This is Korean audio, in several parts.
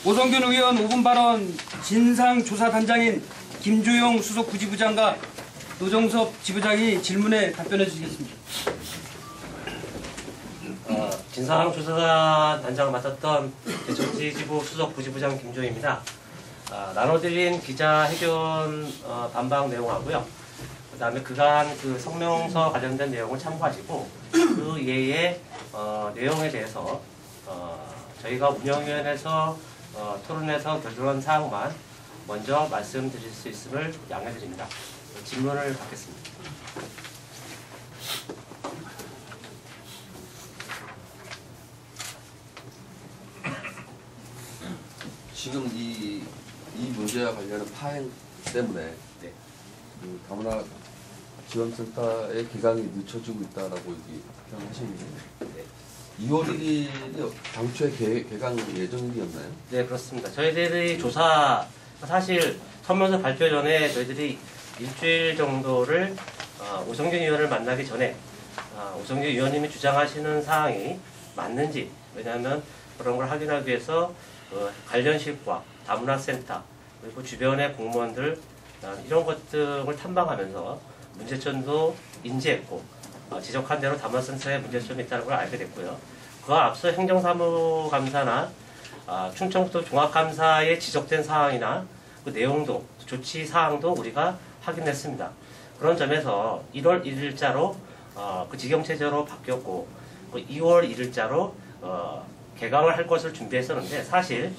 오성균 의원 5분 발언 진상조사단장인 김주용 수석 부지부장과 노정섭 지부장이 질문에 답변해 주시겠습니다. 진상조사단장을 맡았던 대전지지부 수석 부지부장 김주용입니다. 나눠드린 기자회견 반박 내용하고요. 그 다음에 그간 그 성명서 관련된 내용을 참고하시고 그 예의 내용에 대해서 저희가 운영위원회에서 토론해서 결정한 사항만 먼저 말씀드릴 수 있음을 양해드립니다. 질문을 받겠습니다. 지금 이 문제와 관련한 파행 때문에 네. 그 다문화 지원센터의 기강이 늦춰지고 있다라고 표현하시는데 네. 2월 1일이 당초에 개강 예정일이었나요? 네, 그렇습니다. 저희들이 조사, 사실 성명서 발표 전에 저희들이 일주일 정도를 오성균 의원을 만나기 전에 오성균 의원님이 주장하시는 사항이 맞는지, 왜냐하면 그런 걸 확인하기 위해서 관련실과 다문화센터 그리고 주변의 공무원들 이런 것 등을 탐방하면서 문제점도 인지했고 지적한 대로 다문화센터에 문제점이 있다는 걸 알게 됐고요. 그와 앞서 행정사무감사나 충청도 종합감사에 지적된 사항이나 그 내용도 조치 사항도 우리가 확인했습니다. 그런 점에서 1월 1일자로 그 직영체제로 바뀌었고 2월 1일자로 개강을 할 것을 준비했었는데 사실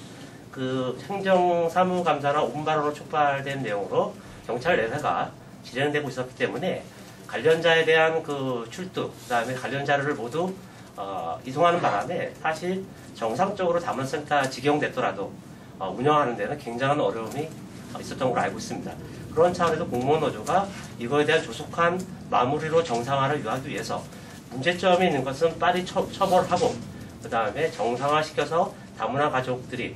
그 행정사무감사나 5분 발언으로 촉발된 내용으로 경찰 내사가 진행되고 있었기 때문에 관련자에 대한 그 출두, 그 다음에 관련 자료를 모두 이송하는 바람에 사실 정상적으로 다문화센터 직영됐더라도 운영하는 데는 굉장한 어려움이 있었던 걸로 알고 있습니다. 그런 차원에서 공무원 노조가 이거에 대한 조속한 마무리로 정상화를 하기 위해서 문제점이 있는 것은 빨리 처벌하고 그 다음에 정상화시켜서 다문화 가족들이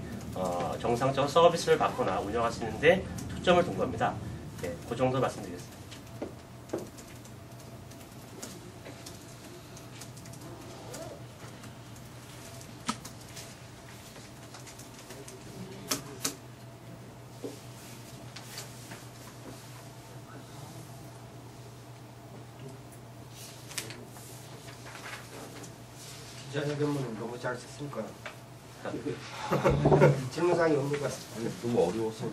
정상적으로 서비스를 받거나 운영할 수 있는데 초점을 둔 겁니다. 네, 그 정도 말씀드리겠습니다. 기자회견문은 너무 잘 썼으니까 질문사항이 없는 것 같습니다. 너무 어려워서.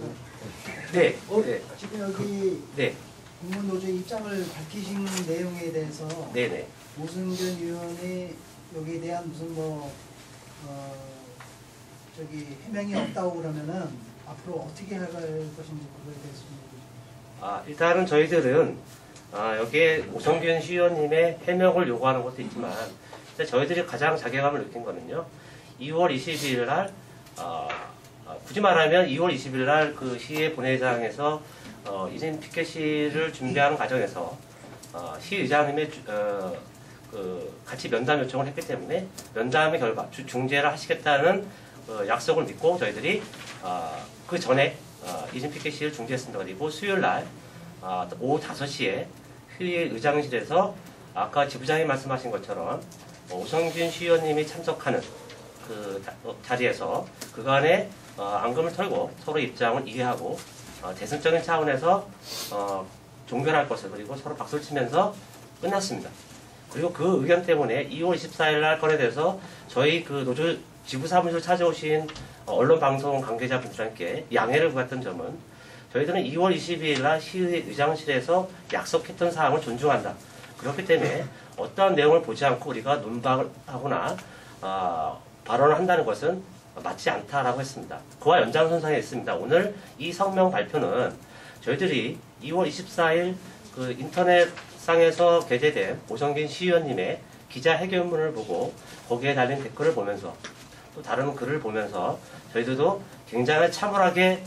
네. 네. 지금 여기 네. 공무원 노조 입장을 밝히신 내용에 대해서 네네. 오승균 의원이 여기에 대한 무슨 해명이 없다고 그러면은 앞으로 어떻게 할 것인지 그거에 대해서 일단은 저희들은 여기에 오성균 시의원님의 해명을 요구하는 것도 있지만 저희들이 가장 자괴감을 느낀 거는요. 2월 22일 날 굳이 말하면 2월 20일 날 그 시의 본회의장에서 1인 피켓시를 준비하는 과정에서 시의장님의 같이 면담 요청을 했기 때문에 면담의 결과 중재를 하시겠다는 약속을 믿고 저희들이 그 전에 1인 피켓시를 중재했습니다. 그리고 수요일 날 오후 5시에 회의 의장실에서 아까 지부장이 말씀하신 것처럼 오성균 시의원님이 참석하는 그 자리에서 그간의 앙금을 털고 서로 입장을 이해하고 대승적인 차원에서 종결할 것을 그리고 서로 박수를 치면서 끝났습니다. 그리고 그 의견 때문에 2월 24일 날 꺼내돼서 저희 그 노조 지부사무실 찾아오신 언론 방송 관계자분들께 양해를 구했던 점은 저희들은 2월 22일 날 시의 의장실에서 약속했던 사항을 존중한다. 그렇기 때문에 어떠한 내용을 보지 않고 우리가 논박을 하거나 발언을 한다는 것은 맞지 않다라고 했습니다. 그와 연장선상에 있습니다. 오늘 이 성명 발표는 저희들이 2월 24일 그 인터넷상에서 게재된 오성균 시의원님의 기자회견문을 보고 거기에 달린 댓글을 보면서 또 다른 글을 보면서 저희들도 굉장히 참을하게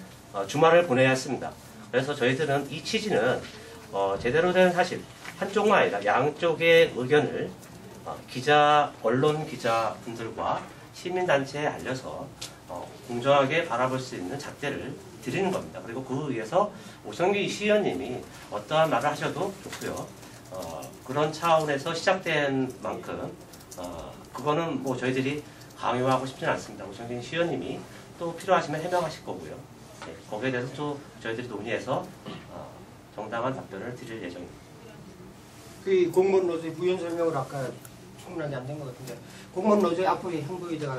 주말을 보내야 했습니다. 그래서 저희들은 이 취지는 제대로 된 사실 한쪽만 아니라 양쪽의 의견을 언론 기자분들과 시민단체에 알려서 공정하게 바라볼 수 있는 잣대를 드리는 겁니다. 그리고 그 위해서 오성균 시의원님이 어떠한 말을 하셔도 좋고요. 그런 차원에서 시작된 만큼 그거는 뭐 저희들이 강요하고 싶지는 않습니다. 오성균 시의원님이 또 필요하시면 해명하실 거고요. 네, 거기에 대해서 또 저희들이 논의해서 정당한 답변을 드릴 예정입니다. 그 공무원 노조의 부연 설명을 아까 충분하게 안 된 것 같은데 공무원 노조의 앞으로 행보에 대해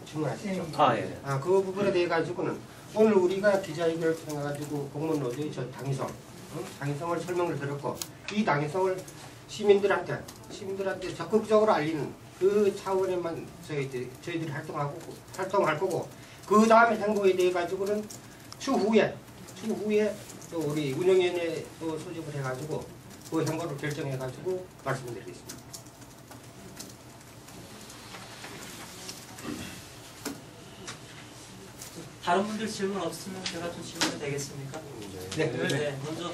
질문하셨죠? 예. 그 부분에 대해 가지고는 오늘 우리가 기자회견을 통해 가지고 공무원 노조의 저 당위성, 당위성을 설명을 들었고 이 당위성을 시민들한테 적극적으로 알리는 그 차원에만 저희들이 활동할 거고 그 다음에 행보에 대해 가지고는 추후에 또 우리 운영위원회 또 소집을 해가지고 그 행보를 결정해가지고 말씀드리겠습니다. 다른 분들 질문 없으면 제가 좀 질문이 되겠습니까? 네. 먼저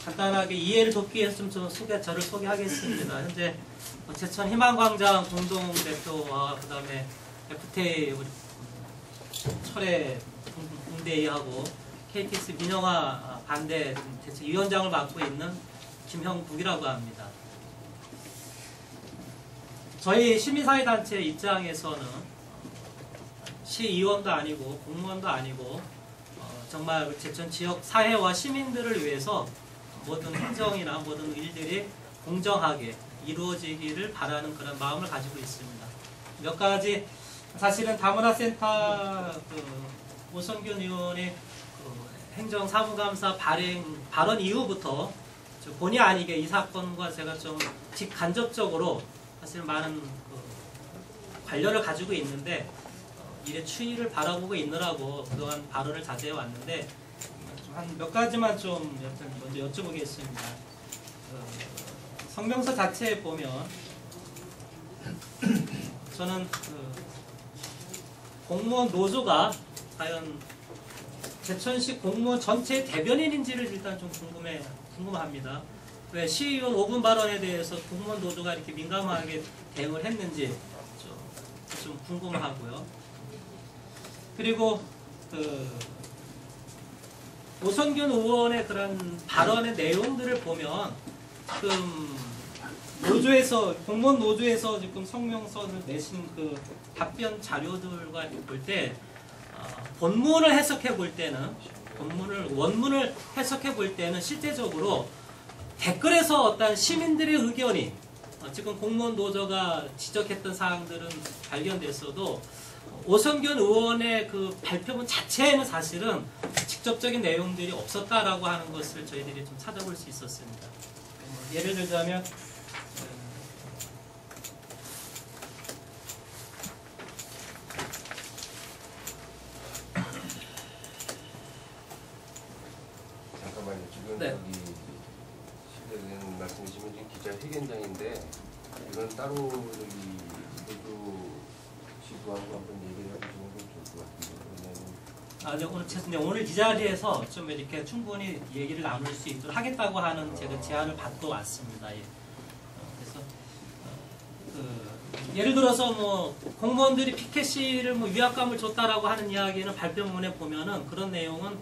간단하게 이해를 돕기 위해서 좀 저를 소개하겠습니다. 현재 제천 희망광장 공동대표와 그 다음에 FTA 우리 철회 공대위하고 KTX 민영화 반대 대책위원장을 맡고 있는 김형국이라고 합니다. 저희 시민사회단체 입장에서는 시의원도 아니고 공무원도 아니고 정말 제천 지역 사회와 시민들을 위해서 모든 행정이나 모든 일들이 공정하게 이루어지기를 바라는 그런 마음을 가지고 있습니다. 몇 가지 사실은 다문화센터 오성균 의원의 행정사무감사 발언 이후부터 본의 아니게 이 사건과 제가 좀 직간접적으로 사실 많은 관련을 가지고 있는데 일의 추이를 바라보고 있느라고 그동안 발언을 자제해 왔는데 한 몇 가지만 좀 먼저 여쭤보겠습니다. 성명서 자체에 보면 저는 공무원 노조가 과연 제천시 공무원 전체 대변인인지를 일단 좀 궁금합니다. 왜 시의원 5분 발언에 대해서 공무원 노조가 이렇게 민감하게 대응을 했는지 좀 궁금하고요. 그리고 오성균 의원의 그런 발언의 내용들을 보면 지금 공무원 노조에서 지금 성명서를 내신 그 답변 자료들과 볼 때 본문을 해석해 볼 때는 원문을 해석해 볼 때는 실제적으로 댓글에서 어떤 시민들의 의견이 지금 공무원 노조가 지적했던 사항들은 발견됐어도 오성균 의원의 그 발표문 자체에는 사실은 직접적인 내용들이 없었다라고 하는 것을 저희들이 좀 찾아볼 수 있었습니다. 예를 들자면 잠깐만요. 지금 네. 여기 실례된 말씀이시면 지금 기자회견장인데 이건 따로 여기 모두 지도하고 한번 얘기를 해보시는 건 좋을 것 같은데. 오늘 이 자리에서 좀 이렇게 충분히 얘기를 나눌 수 있도록 하겠다고 하는 제가 제안을 받고 왔습니다. 예. 그래서 예를 들어서 뭐 공무원들이 피켓시를 뭐 위압감을 줬다라고 하는 이야기는 발표문에 보면은 그런 내용은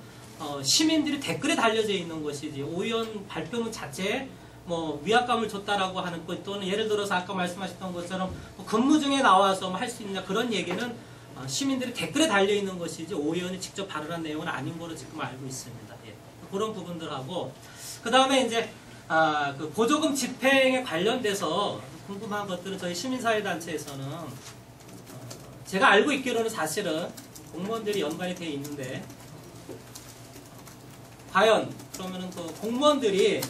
시민들이 댓글에 달려져 있는 것이지 오 의원 발표문 자체에 뭐 위압감을 줬다라고 하는 것 또는 예를 들어서 아까 말씀하셨던 것처럼 뭐 근무 중에 나와서 뭐 할 수 있느냐 그런 얘기는 시민들이 댓글에 달려 있는 것이지 오 의원이 직접 발언한 내용은 아닌 걸로 지금 알고 있습니다. 예. 그런 부분들하고 그 다음에 이제 그 보조금 집행에 관련돼서 궁금한 것들은 저희 시민사회단체에서는 제가 알고 있기로는 사실은 공무원들이 연관이 되어 있는데 과연 그러면은 그 공무원들이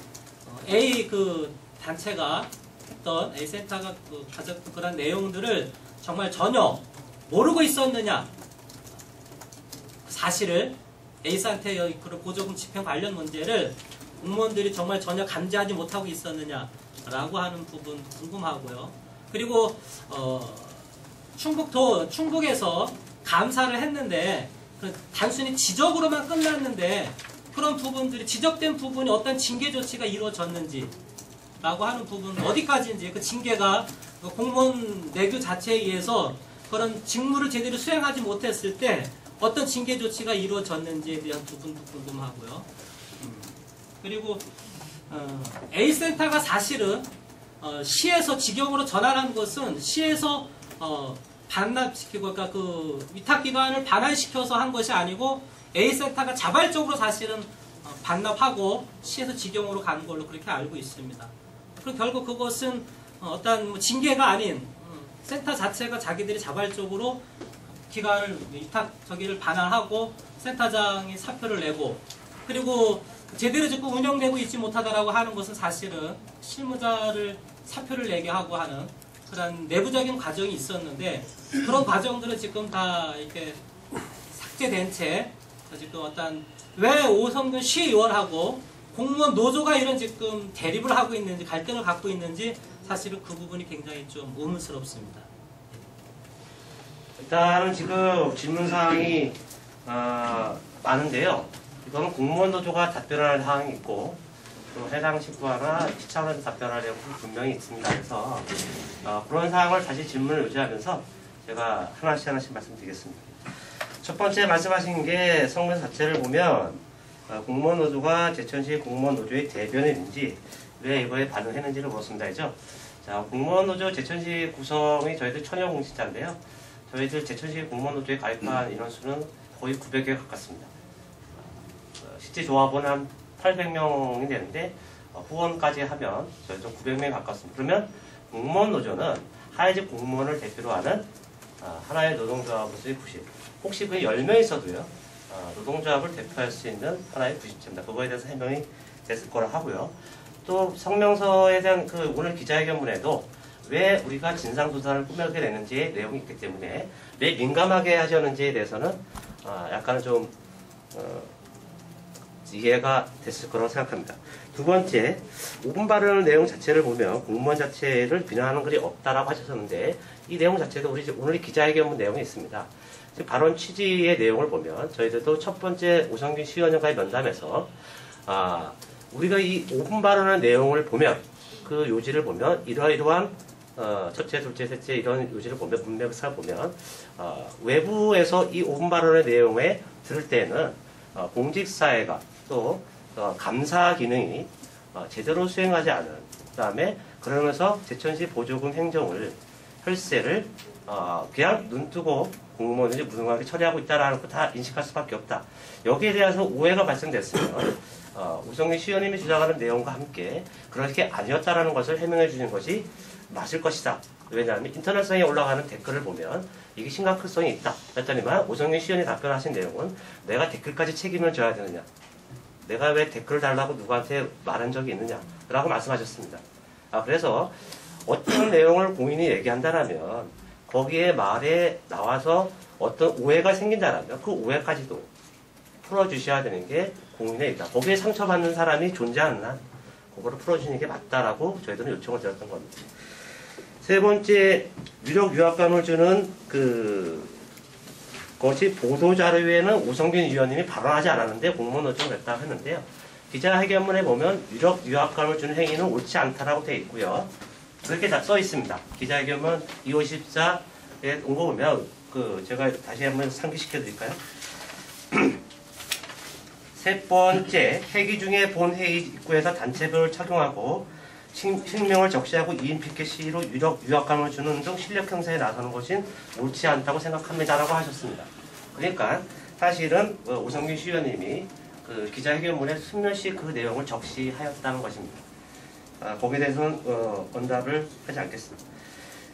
A 그 단체가 했던 A 센터가 가졌던 그런 내용들을 정말 전혀 모르고 있었느냐 사실을 A 센터의 그런 보조금 집행 관련 문제를 공무원들이 정말 전혀 감지하지 못하고 있었느냐라고 하는 부분 궁금하고요. 그리고 충북에서 감사를 했는데 단순히 지적으로만 끝났는데 그런 부분들이 지적된 부분이 어떤 징계 조치가 이루어졌는지 라고 하는 부분 어디까지인지 그 징계가 공무원 내규 자체에 의해서 그런 직무를 제대로 수행하지 못했을 때 어떤 징계 조치가 이루어졌는지에 대한 부분도 궁금하고요. 그리고 A센터가 사실은 시에서 직영으로 전환한 것은 시에서 반납시키고 그러니까 그 위탁 기관을 반환시켜서 한 것이 아니고 A센터가 자발적으로 사실은 반납하고 시에서 직영으로 가는 걸로 그렇게 알고 있습니다. 그리고 결국 그것은 어떤 뭐 징계가 아닌 센터 자체가 자기들이 자발적으로 기관을 위탁 저기를 반환하고 센터장이 사표를 내고 그리고 제대로 짓고 운영되고 있지 못하다라고 하는 것은 사실은 실무자를 사표를 내게 하고 하는 그런 내부적인 과정이 있었는데 그런 과정들은 지금 다 이렇게 삭제된 채 지금 어떤 왜 오성균 시의원하고 공무원 노조가 이런 지금 대립을 하고 있는지 갈등을 갖고 있는지 사실은 그 부분이 굉장히 좀 의문스럽습니다. 일단은 지금 질문사항이 많은데요. 이거는 공무원 노조가 답변할 사항이 있고 또 해당 직구하나 시차원에서 답변할 내용이 분명히 있습니다. 그래서 그런 사항을 다시 질문을 유지하면서 제가 하나씩 말씀드리겠습니다. 첫 번째 말씀하신 게 성명 자체를 보면 공무원 노조가 제천시 공무원 노조의 대변인인지 왜 이거에 반응했는지를 물었습니다. 그죠? 자, 공무원 노조 제천시 구성이 저희들 천여 공직자인데요. 저희들 제천시 공무원 노조에 가입한 인원수는 거의 900개 가깝습니다. 실제 조합원 한 800명이 되는데 후원까지 하면 저희도 900명이 가깝습니다. 그러면 공무원 노조는 하위직 공무원을 대표로 하는 하나의 노동조합으로서의 구십. 혹시 그 10명 있어도요. 노동조합을 대표할 수 있는 하나의 구십체입니다. 그거에 대해서 해명이 됐을 거라 하고요. 또 성명서에 대한 그 오늘 기자회견문에도 왜 우리가 진상조사를 꾸며게 되는지의 내용이 있기 때문에 왜 민감하게 하셨는지에 대해서는 약간은 좀 이해가 됐을 거라고 생각합니다. 두 번째, 5분 발언 내용 자체를 보면 공무원 자체를 비난하는 글이 없다라고 하셨는데 이 내용 자체도 우리 오늘 기자회견문 내용이 있습니다. 발언 취지의 내용을 보면 저희들도 첫 번째 오성균 시의원과의 면담에서 우리가 이 5분 발언의 내용을 보면 그 요지를 보면 이러한 첫째, 둘째, 셋째 이런 요지를 보면 문맥을 보면 외부에서 이 5분 발언의 내용에 들을 때는 공직사회가 또 감사 기능이 제대로 수행하지 않은 그 다음에 그러면서 제천시 보조금 행정을 혈세를 그냥 눈뜨고 공무원들이 무능하게 처리하고 있다라는 거 다 인식할 수밖에 없다. 여기에 대해서 오해가 발생됐으면 오성균 시의원님이 주장하는 내용과 함께 그렇게 아니었다라는 것을 해명해 주는 것이 맞을 것이다. 왜냐하면 인터넷상에 올라가는 댓글을 보면 이게 심각성이 있다. 했더니만 오성균 시의원이 답변하신 내용은 내가 댓글까지 책임을 져야 되느냐. 내가 왜 댓글을 달라고 누구한테 말한 적이 있느냐. 라고 말씀하셨습니다. 그래서 어떤 내용을 공인이 얘기한다라면 거기에 말에 나와서 어떤 오해가 생긴다라면 그 오해까지도 풀어주셔야 되는 게 공인의 일이다. 거기에 상처받는 사람이 존재하는 한 그거를 풀어주는 게 맞다라고 저희들은 요청을 드렸던 겁니다. 세 번째, 유력 유학감을 주는 그것이 보도자료에는 오성균 의원님이 발언하지 않았는데 공무원 노조를 냈다고 했는데요. 기자회견문에 보면 유력 유학감을 주는 행위는 옳지 않다라고 되어 있고요. 그렇게 다 써 있습니다. 기자회견문 254에 온 거 보면 제가 다시 한번 상기시켜 드릴까요? 세 번째, 회기 중에 본회의 입구에서 단체별을 착용하고姓명을 적시하고 2인 피켓 시위로 유학감을 주는 등 실력 행사에 나서는 것은 옳지 않다고 생각합니다라고 하셨습니다. 그러니까 사실은 오성균 시의원님이 기자회견문에 순면시 그 내용을 적시하였다는 것입니다. 거기에 대해서는 언답을 하지 않겠습니다.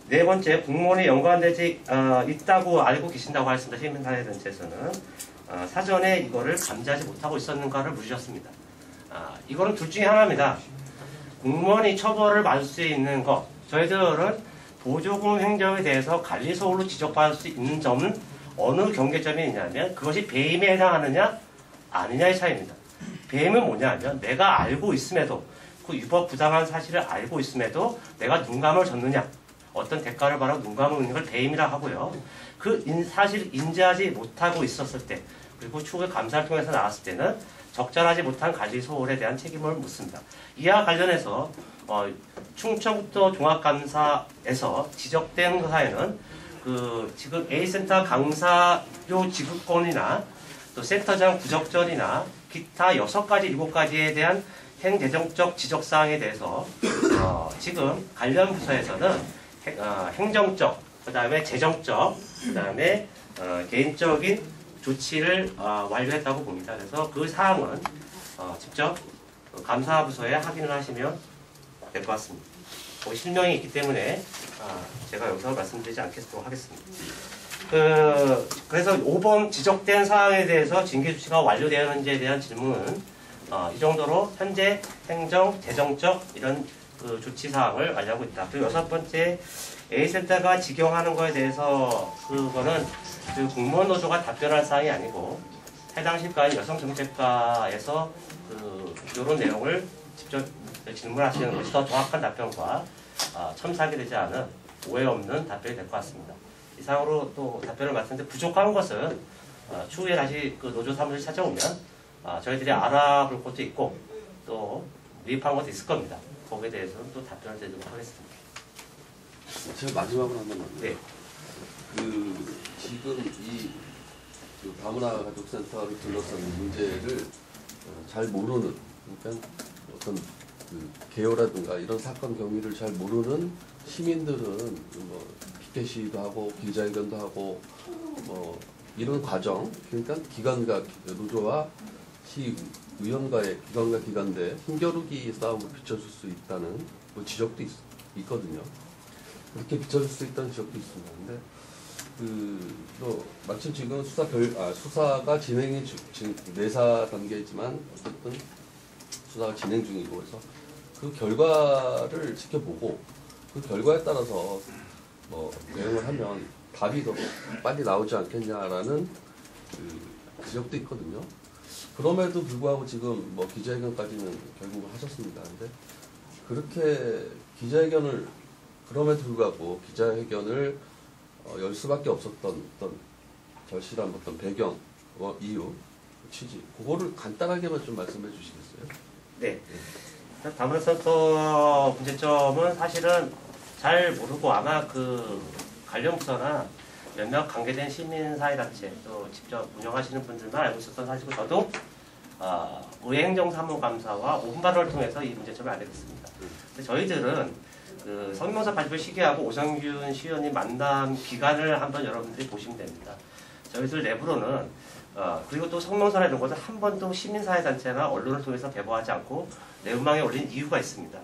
네 번째, 공무원이 연관되지 있다고 알고 계신다고 하였습니다. 시민사회단체에서는 사전에 이거를 감지하지 못하고 있었는가를 물으셨습니다. 이거는 둘 중에 하나입니다. 공무원이 처벌을 받을 수 있는 것, 저희들은 보조금 행정에 대해서 관리소홀로 지적받을 수 있는 점은 어느 경계점이 있냐면 그것이 배임에 해당하느냐 아니냐의 차이입니다. 배임은 뭐냐면 내가 알고 있음에도 그 위법 부당한 사실을 알고 있음에도 내가 눈감을 줬느냐 어떤 대가를 바라고 눈감을 줬는 걸 배임이라 하고요. 그 사실을 인지하지 못하고 있었을 때 그리고 추후에 감사를 통해서 나왔을 때는 적절하지 못한 관리소홀에 대한 책임을 묻습니다. 이와 관련해서 충청북도 종합감사에서 지적된 사회는 지금 A센터 강사료 지급권이나 또 센터장 부적절이나 기타 6가지, 7가지에 대한 행재정적 지적사항에 대해서 지금 관련 부서에서는 행정적 그 다음에 재정적, 그 다음에 개인적인 조치를 완료했다고 봅니다. 그래서 그 사항은 직접 감사부서에 확인을 하시면 될 것 같습니다. 거기 실명이 있기 때문에 제가 여기서 말씀드리지 않겠도록 하겠습니다. 그래서 5번 지적된 사항에 대해서 징계 조치가 완료되었는지에 대한 질문은 이 정도로 현재 행정, 재정적 이런 그 조치 사항을 완료하고 있다. 그리고 6번째 A센터가 직영하는 것에 대해서 그거는 그 공무원 노조가 답변할 사항이 아니고 해당 시과인 여성정책과에서 이런 내용을 직접 질문하시는 것이 더 정확한 답변과 첨삭이 되지 않은 오해 없는 답변이 될 것 같습니다. 이상으로 또 답변을 말씀드렸는데 부족한 것은 추후에 다시 그 노조 사무실 찾아오면 저희들이 알아볼 것도 있고 또 미흡한 것도 있을 겁니다. 거기에 대해서는 또 답변을 드리도록 하겠습니다. 제가 마지막으로 한번 네. 지금 이 다문화 가족센터를 둘러싼 문제를 잘 모르는, 그러니까 어떤 그 개요라든가 이런 사건 경위를 잘 모르는 시민들은 뭐 피켓 시위도 하고 기자회견도 하고 뭐 이런 과정, 그러니까 기관과 노조와 시의원과의 기관과 기관대 힘겨루기 싸움을 비춰줄 수 있다는 뭐 지적도 있거든요. 그렇게 비춰줄 수 있다는 지적도 있습니다. 근데 또 마침 지금 수사가 진행이 내사 단계이지만 어쨌든 수사가 진행 중이고, 그래서 그 결과를 지켜보고 그 결과에 따라서 뭐 대응을 하면 답이 더 빨리 나오지 않겠냐라는 지적도 있거든요. 그럼에도 불구하고 지금 뭐 기자회견까지는 결국은 하셨습니다. 근데 그렇게 그럼에도 불구하고 기자회견을 열 수밖에 없었던 어떤 절실한 어떤 배경, 이유, 취지, 그거를 간단하게만 좀 말씀해 주시겠어요? 네. 다문화센터 문제점은 사실은 잘 모르고 아마 그 관련 부서나 몇몇 관계된 시민사회단체 또 직접 운영하시는 분들만 알고 있었던 사실이고, 저도 의회행정사무감사와 5분 발언을 통해서 이 문제점을 알게 됐습니다. 근데 저희들은 그 성명서 발표 시기하고 오성균 시의원님 만남 기간을 한번 여러분들이 보시면 됩니다. 저희들 내부로는 그리고 또 성명서나 이런 것을 한 번도 시민사회단체나 언론을 통해서 배포하지 않고 내부망에 올린 이유가 있습니다.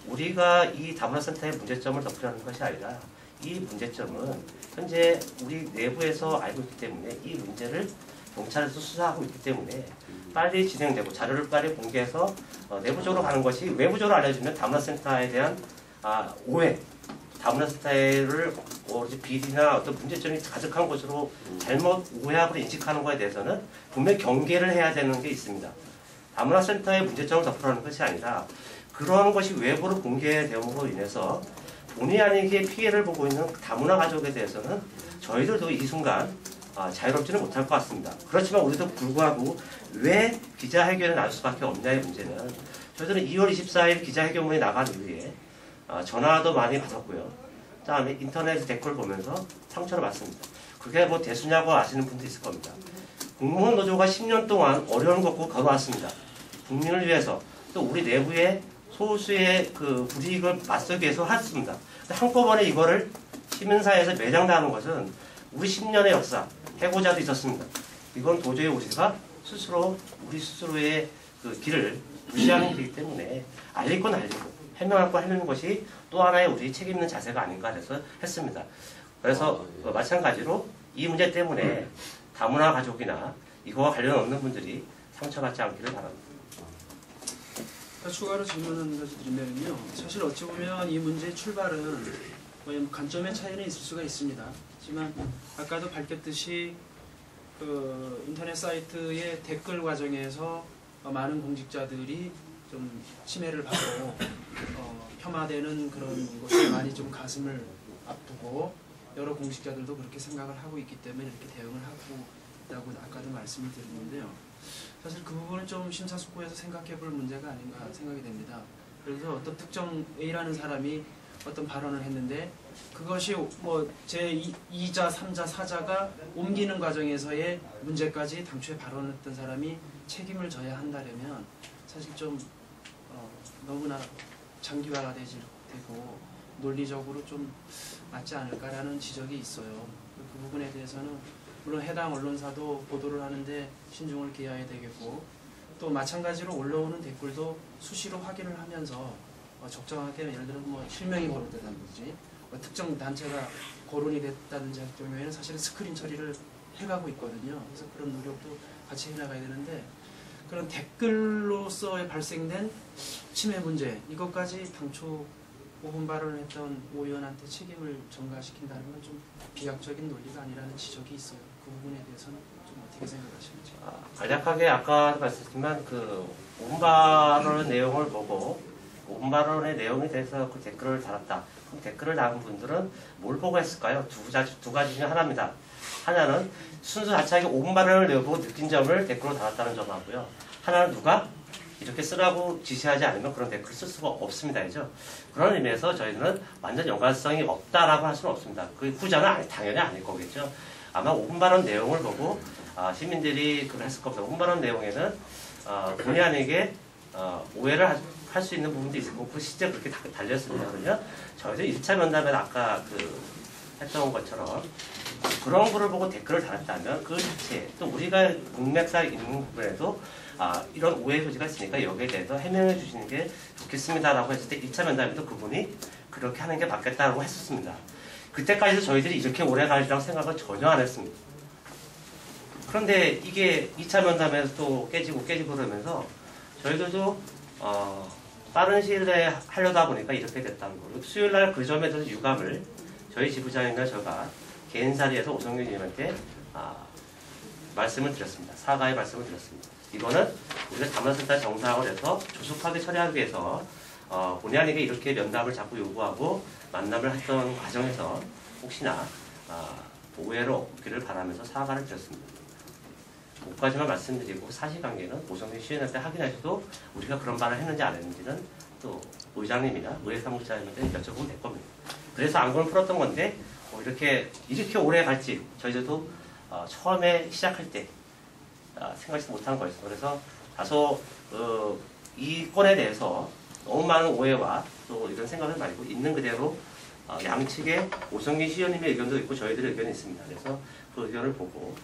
우리가 이 다문화센터의 문제점을 덮으려는 것이 아니라 이 문제점은 현재 우리 내부에서 알고 있기 때문에 이 문제를 경찰에서 수사하고 있기 때문에 빨리 진행되고 자료를 빨리 공개해서 내부적으로 가는 것이, 외부적으로 알려주면 다문화센터에 대한 오해, 다문화센터를 비리나 어떤 문제점이 가득한 것으로 잘못 오해하고 인식하는 것에 대해서는 분명히 경계를 해야 되는 게 있습니다. 다문화센터의 문제점을 덮으려는 것이 아니라 그러한 것이 외부로 공개됨으로 인해서 본의 아니게 피해를 보고 있는 다문화 가족에 대해서는 저희들도 이 순간 자유롭지는 못할 것 같습니다. 그렇지만 우리도 불구하고 왜 기자회견을 나눌 수밖에 없냐의 문제는, 저희들은 2월 24일 기자회견문이 나간 이후에 전화도 많이 받았고요. 그다음에 인터넷 댓글 보면서 상처를 받습니다. 그게 뭐 대수냐고 아시는 분도 있을 겁니다. 공무원 노조가 10년 동안 어려운 것고 걸어왔습니다. 국민을 위해서 또 우리 내부의 소수의 그 불이익을 맞서기 위해서 했습니다. 한꺼번에 이거를 시민사회에서 매장당하는 것은 우리 10년의 역사, 해고자도 있었습니다. 이건 도저히 우리가 우리 스스로의 그 길을 무시하는 길이기 때문에 알릴 건 알리고 해명할 건 해명하는 것이 또 하나의 우리 책임 있는 자세가 아닌가 해서 했습니다. 그래서 마찬가지로 이 문제 때문에 다문화 가족이나 이거와 관련 없는 분들이 상처받지 않기를 바랍니다. 추가로 질문하는 것을 드리면요, 사실 어찌 보면 이 문제의 출발은 관점의 차이는 있을 수가 있습니다. 하지만 아까도 밝혔듯이 그 인터넷 사이트의 댓글 과정에서 많은 공직자들이 좀 침해를 받고 폄하되는 그런 것에 많이 좀 가슴을 아프고, 여러 공직자들도 그렇게 생각을 하고 있기 때문에 이렇게 대응을 하고 있다고 아까도 말씀을 드렸는데요. 사실 그 부분은 좀 심사숙고해서 생각해 볼 문제가 아닌가 생각이 됩니다. 그래서 어떤 특정 A라는 사람이 어떤 발언을 했는데 그것이 뭐 제2자, 3자, 4자가 옮기는 과정에서의 문제까지 당초에 발언했던 사람이 책임을 져야 한다면 사실 좀 너무나 장기화가 되고 논리적으로 좀 맞지 않을까라는 지적이 있어요. 그 부분에 대해서는 물론 해당 언론사도 보도를 하는데 신중을 기해야 되겠고, 또 마찬가지로 올라오는 댓글도 수시로 확인을 하면서 적정하게, 예를 들어 뭐 실명이 거론됐다든지 특정 단체가 거론이 됐다든지 할 경우에는 사실은 스크린 처리를 해가고 있거든요. 그래서 그런 노력도 같이 해나가야 되는데, 그런 댓글로서 발생된 침해 문제, 이것까지 당초 5분 발언을 했던 오 의원한테 책임을 전가시킨다는 건 좀 비약적인 논리가 아니라는 지적이 있어요. 그 부분에 대해서는 좀 어떻게 생각하시는지. 간략하게 아까 말씀드렸지만 그 5분 발언의 내용을 보고 5분 발언의 내용에 대해서 그 댓글을 달았다. 그럼 댓글을 달은 분들은 뭘 보고 했을까요? 두 가지 중에 하나입니다. 하나는 순수 자체하게 5분 발언을 내보고 느낀 점을 댓글로 달았다는 점하고요. 하나는 누가 이렇게 쓰라고 지시하지 않으면 그런 댓글을 쓸 수가 없습니다. 그죠? 그런 의미에서 저희는 완전 연관성이 없다라고 할 수는 없습니다. 그 후자는 당연히 아닐 거겠죠. 아마 5분 발언 내용을 보고 시민들이 그걸 했을 겁니다. 5분 발언 내용에는 본의 아니게 오해를 할 수 있는 부분도 있을 거고 실제 그렇게 달렸습니다. 그러면 저희도 1차 면담에는 아까 했던 것처럼 그런 거를 보고 댓글을 달았다면 그 자체 또 우리가 문맥상 있는 부분에도 이런 오해 소지가 있으니까 여기에 대해서 해명해 주시는 게 좋겠습니다라고 했을 때 1차 면담에도 그분이 그렇게 하는 게 맞겠다라고 했었습니다. 그때까지도 저희들이 이렇게 오래 가리라고 생각은 전혀 안 했습니다. 그런데 이게 2차 면담에서 또 깨지고 그러면서 저희들도 빠른 시일 내에 하려다 보니까 이렇게 됐다는 거고, 수요일날 그 점에 대해서 유감을 저희 지부장님과 제가 개인 자리에서 오성균 의원한테 말씀을 드렸습니다. 사과의 말씀을 드렸습니다. 이거는 우리가 담화센터 정상을 해서 조속하게 처리하기 위해서 본의 아니게 이렇게 면담을 자꾸 요구하고 만남을 했던 과정에서 혹시나 오해로 없기를 바라면서 사과를 드렸습니다. 그것까지만 말씀드리고 사실관계는 오성균 시의원한테 확인하셔도 우리가 그런 말을 했는지 안 했는지는 또 의장님이나 의회사무처장님한테 여쭤보면 될 겁니다. 그래서 안건을 풀었던 건데 이렇게 오래 갈지 저희들도 처음에 시작할 때 생각지 못한 거였어요. 그래서 다소 이 건에 대해서 너무 많은 오해와 또 이런 생각을 말고 있는 그대로 양측에 오성균 시의원님의 의견도 있고 저희들의 의견이 있습니다. 그래서 그 의견을 보고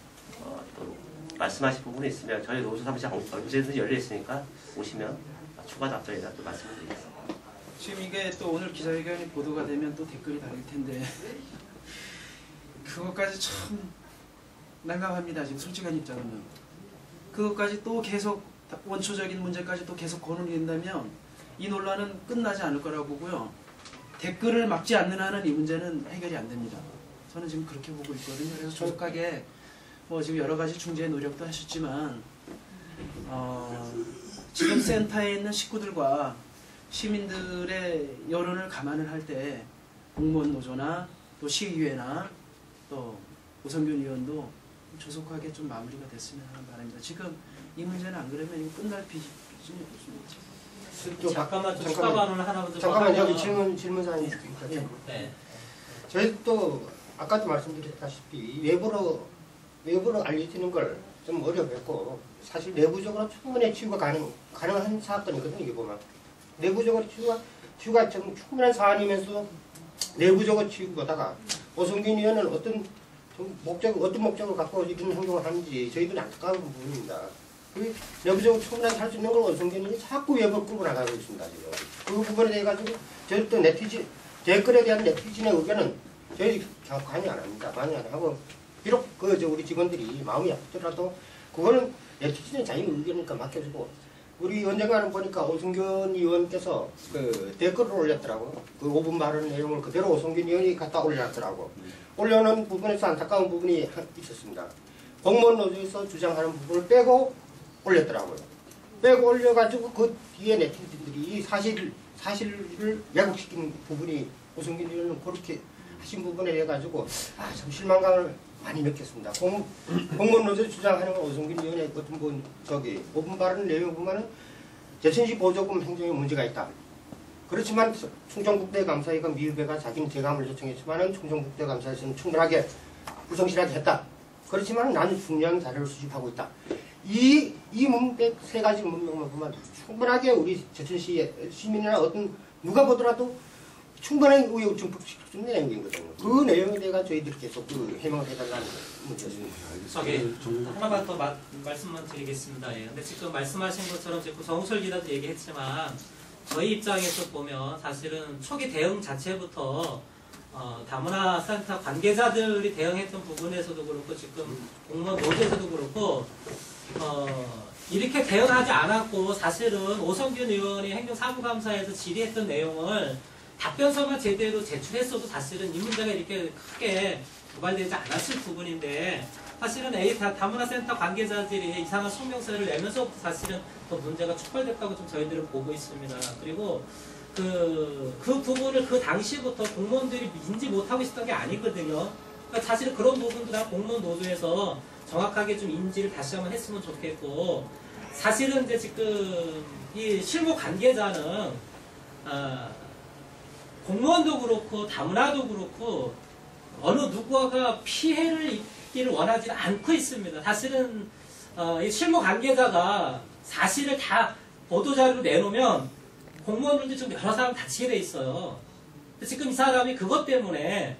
또 말씀하실 부분이 있으면 저희 노조 사무실 언제든지 열려 있으니까 오시면 추가 답변이나 또 말씀을 드리겠습니다. 지금 이게 또 오늘 기자회견이 보도가 되면 또 댓글이 달릴 텐데 그것까지 참 난감합니다. 지금 솔직한 입장은 그것까지 또 계속 원초적인 문제까지 또 계속 거론이 된다면 이 논란은 끝나지 않을 거라고 보고요. 댓글을 막지 않는 한은 이 문제는 해결이 안 됩니다. 저는 지금 그렇게 보고 있거든요. 그래서 조속하게 지금 여러 가지 중재 노력도 하셨지만 지금 센터에 있는 식구들과 시민들의 여론을 감안을 할 때 공무원 노조나 또 시의회나 또 오성균 의원도 조속하게 좀 마무리가 됐으면 하는 바람입니다. 지금 이 문제는 안 그러면 이거 끝날 비중이 없습니다. 잠깐만 좀 추가 발언을 하나 더. 잠깐만 여기 질문사항이 있으니까. 네. 저희 또 아까도 말씀드렸다시피 외부로 알려지는 걸 좀 어려웠고 사실 내부적으로 충분히 치유가 가능한 사건이거든요. 이게 보면 내부적으로 치유가 좀 충분한 사안이면서 내부적으로 치유보다가 오성균 의원은 어떤 목적을 갖고 이런 행동을 하는지 저희들이 안타까운 부분입니다. 그 내부적으로 충분하게 할 수 있는 걸 오성균 의원이 자꾸 외부로 끌고 나가고 있습니다. 지금. 그 부분에 대해 가지고 저희 또 댓글에 대한 네티즌의 의견은 저희 관여 안 합니다. 관여 안 하고 비록 우리 직원들이 마음이 아프더라도 그거는 네티즌의 자유 의견이니까 맡겨주고 우리 언젠가는 보니까 오성균 의원께서 그 댓글을 올렸더라고요. 그 5분 발언 내용을 그대로 오성균 의원이 갖다 올려놨더라고. 올려놓은 부분에서 안타까운 부분이 있었습니다. 공무원 노조에서 주장하는 부분을 빼고 올렸더라고요. 빼고 올려가지고 그 뒤에 네티즌들이 이 사실을 왜곡시킨 부분이 오성균 의원은 그렇게 하신 부분에 의해 가지고 참 실망감을 많이 느꼈습니다. 공무원 노조 주장하는 오성균 의원의 어떤 5분 발언 내용 보면은 제천시 보조금 행정에 문제가 있다. 그렇지만 충청국대감사위가 미흡해가 자기는 재감을 요청했지만은 충청국대감사에서는 충분하게 불성실하게 했다. 그렇지만 나는 중요한 자료를 수집하고 있다. 이 문맥 세 가지 문맥만 보면 충분하게 우리 제천시 시민이나 어떤 누가 보더라도 충분한 의혹 증폭시킬 수 있는 내용이거든요. 그 내용에 대해서 저희들이 계속 그 해명을 해달라는 문제였습니다. 저기 하나만 더 말씀만 드리겠습니다. 예. 근데 지금 말씀하신 것처럼 지금 정우철 기자도 얘기했지만 저희 입장에서 보면 사실은 초기 대응 자체부터 다문화 센터 관계자들이 대응했던 부분에서도 그렇고 지금 공무원 노조에서도 그렇고 이렇게 대응하지 않았고 사실은 오성균 의원이 행정사무감사에서 질의했던 내용을 답변서만 제대로 제출했어도 사실은 이 문제가 이렇게 크게 고발되지 않았을 부분인데 사실은 다문화센터 관계자들이 이상한 소명서를 내면서부터 사실은 더 문제가 촉발됐다고 좀 저희들은 보고 있습니다. 그리고 그 부분을 그 당시부터 공무원들이 인지 못하고 있었던 게 아니거든요. 그러니까 사실은 그런 부분도 다 공무원 노조에서 정확하게 좀 인지를 다시 한번 했으면 좋겠고 사실은 이제 지금 이 실무 관계자는 공무원도 그렇고 다문화도 그렇고 어느 누구가 피해를 입기를 원하지 않고 있습니다. 사실은 이 실무 관계자가 사실을 다 보도자료로 내놓으면 공무원들도 지금 여러 사람 다치게 돼 있어요. 지금 이 사람이 그것 때문에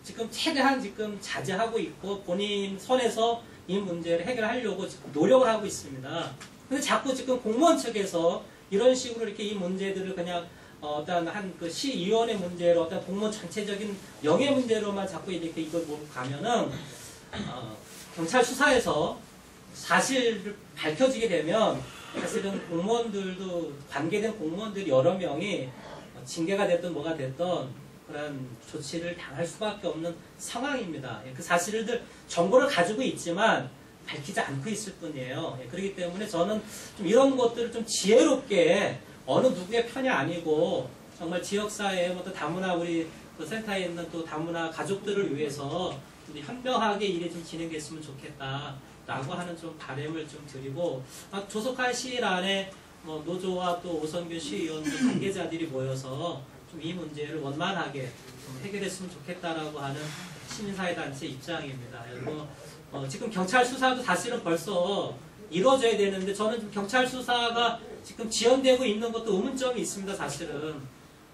지금 최대한 지금 자제하고 있고 본인 선에서 이 문제를 해결하려고 지금 노력을 하고 있습니다. 근데 자꾸 지금 공무원 측에서 이런 식으로 이렇게 이 문제들을 그냥 어떤 한 그 시의원의 문제로 어떤 공무원 전체적인 명예 문제로만 자꾸 이렇게 이걸 몰고 가면은 경찰 수사에서 사실을 밝혀지게 되면 사실은 공무원들도 관계된 공무원들 여러 명이 징계가 됐든 뭐가 됐든 그런 조치를 당할 수밖에 없는 상황입니다. 그 사실들 정보를 가지고 있지만 밝히지 않고 있을 뿐이에요. 그렇기 때문에 저는 좀 이런 것들을 좀 지혜롭게 어느 누구의 편이 아니고 정말 지역사회에 또 다문화 우리 그 센터에 있는 또 다문화 가족들을 위해서 현명하게 일이 좀 진행됐으면 좋겠다라고 하는 좀 바람을 좀 드리고 조속한 시일 안에 노조와 또 오성균 시의원 관계자들이 모여서 좀 이 문제를 원만하게 좀 해결했으면 좋겠다라고 하는 시민사회단체 입장입니다. 그리고 지금 경찰 수사도 사실은 벌써 이루어져야 되는데 저는 좀 경찰 수사가 지금 지연되고 있는 것도 의문점이 있습니다. 사실은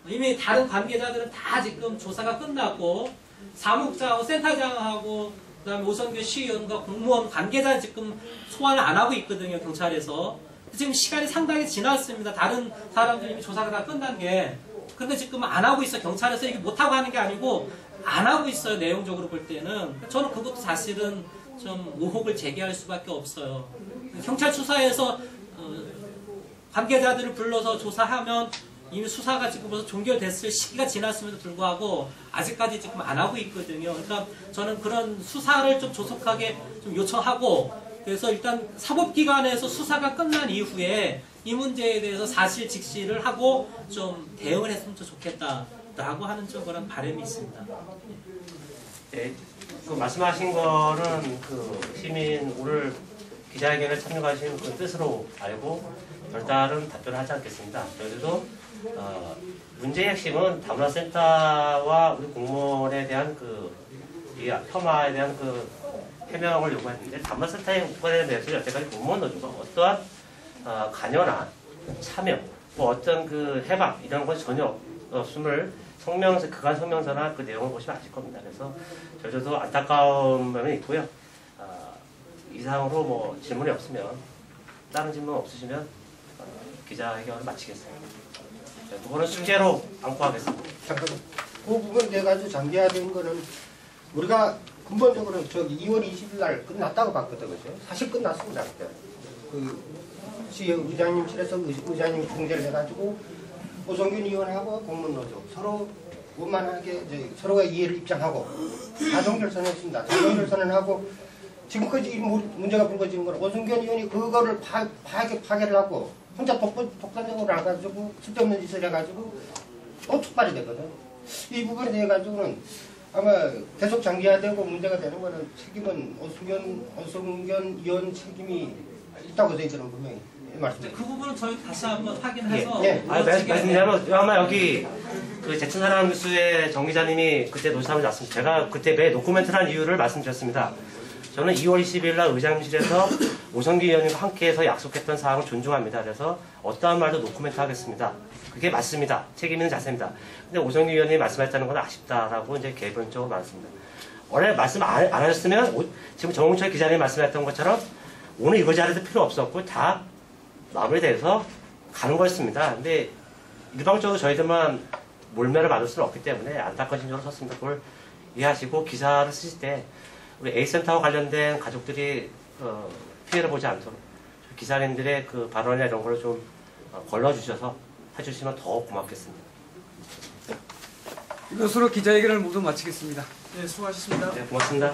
이미 다른 관계자들은 다 지금 조사가 끝났고 사무국장하고 센터장하고 그다음에 오성균 시의원과 공무원 관계자 지금 소환을 안 하고 있거든요. 경찰에서 지금 시간이 상당히 지났습니다. 다른 사람들이 이미 조사가 다 끝난 게 근데 지금 안 하고 있어. 경찰에서 이게 못하고 하는 게 아니고 안 하고 있어요. 내용적으로 볼 때는 저는 그것도 사실은 좀 의혹을 제기할 수밖에 없어요. 경찰 수사에서 관계자들을 불러서 조사하면 이미 수사가 지금 벌써 종결됐을 시기가 지났음에도 불구하고 아직까지 지금 안 하고 있거든요. 그러니까 저는 그런 수사를 좀 조속하게 좀 요청하고 그래서 일단 사법기관에서 수사가 끝난 이후에 이 문제에 대해서 사실 직시를 하고 좀 대응을 했으면 좋겠다라고 하는 좀 그런 바람이 있습니다. 네, 그 말씀하신 거는 그 시민 오늘 기자회견에 참여하신 그 뜻으로 알고 별다른 답변을 하지 않겠습니다. 저희도 문제의 핵심은 다문화센터와 우리 공무원에 대한 이 폄하에 대한 그 해명을 요구했는데 다문화센터에 관련해서 여태까지 공무원 노조가 어떠한 관여나 참여, 뭐 어떤 그 해박 이런 건 전혀 없음을 그간 성명서나 그 내용을 보시면 아실 겁니다. 그래서 저도 안타까운 면이 있고요. 이상으로 뭐 질문이 없으면 다른 질문 없으시면 기자회견을 마치겠습니다. 그거는 숙제로 안고 하겠습니다. 잠깐만. 그 부분에 대해 가지고 장기화된 거는 우리가 근본적으로 저기 2월 20일 날 끝났다고 봤거든, 그죠? 사실 끝났습니다. 그때. 의장님실에서 의장님이 통제를 해가지고 오성균 의원하고 공무원노조 서로 원만하게 서로가 이해를 입장하고 자정결선했습니다. 자정결선을 하고 지금까지 이 문제가 불거지는 건 오성균 의원이 그거를 파괴를 하고 혼자 독단적으로 나가지고 쓸데없는 짓을 해가지고 또 촉발이 되거든. 이 부분에 대해 가지고는 아마 계속 장기화되고 문제가 되는 거는 책임은 오성균 의원 책임이 있다고 저희들은 분명히 말씀드립니다. 그 부분은 저희 다시 한번 확인해서 말씀드리면 아마 여기 그 제천사랑 뉴스의 정 기자님이 그때 노사를 났습니다. 제가 그때 매 노코멘트라는 이유를 말씀드렸습니다. 저는 2월 20일 날 의장실에서 오성기 의원님과 함께해서 약속했던 사항을 존중합니다. 그래서 어떠한 말도 노코멘트 하겠습니다. 그게 맞습니다. 책임 있는 자세입니다. 근데 오성기 의원님이 말씀하셨다는 건 아쉽다라고 이제 개변적으로 말했습니다. 원래 말씀 안 하셨으면 지금 정홍철 기자님이 말씀하셨던 것처럼 오늘 이거 자리도 필요 없었고 다 마무리돼서 가는 거였습니다. 근데 일방적으로 저희들만 몰매를 맞을 수는 없기 때문에 안타까운 심정으로 섰습니다. 그걸 이해하시고 기사를 쓰실 때 우리 A센터와 관련된 가족들이 피해를 보지 않도록 기사님들의 그 발언이나 이런 걸 좀 걸러주셔서 해주시면 더 고맙겠습니다. 이것으로 기자회견을 모두 마치겠습니다. 네, 수고하셨습니다. 네, 고맙습니다.